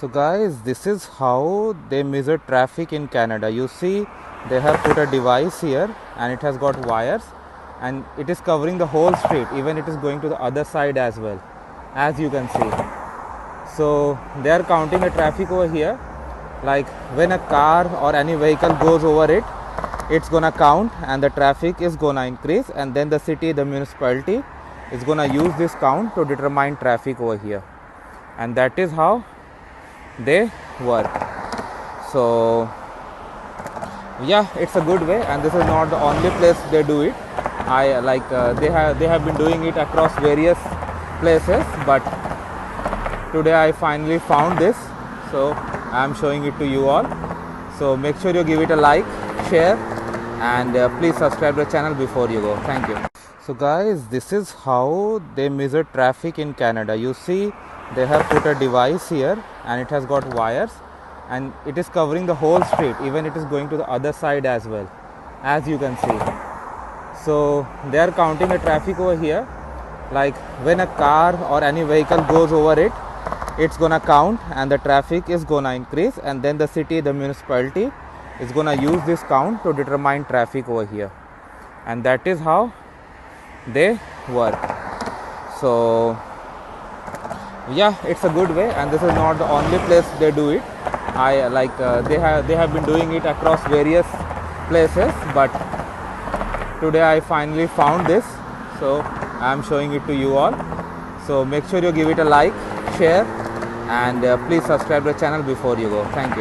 So guys, this is how they measure traffic in Canada. You see, they have put a device here and it has got wires and it is covering the whole street. Even it is going to the other side as well, as you can see. So they are counting the traffic over here. Like when a car or any vehicle goes over it, it's gonna count and the traffic is gonna increase, and then the municipality is gonna use this count to determine traffic over here, and that is how they work. So yeah, it's a good way, and this is not the only place they do it. They have been doing it across various places, but today I finally found this, so I am showing it to you all. So make sure you give it a like, share, and please subscribe to the channel before you go. Thank you. So guys, this is how they measure traffic in Canada. You see, they have put a device here and it has got wires and it is covering the whole street. Even it is going to the other side as well, as you can see. So they are counting the traffic over here. Like when a car or any vehicle goes over it, it's gonna count and the traffic is gonna increase, and then the municipality is gonna use this count to determine traffic over here, and that is how they work. So yeah, it's a good way, and this is not the only place they do it. They have been doing it across various places, but today I finally found this, so I am showing it to you all. So make sure you give it a like, share, and please subscribe to the channel before you go. Thank you.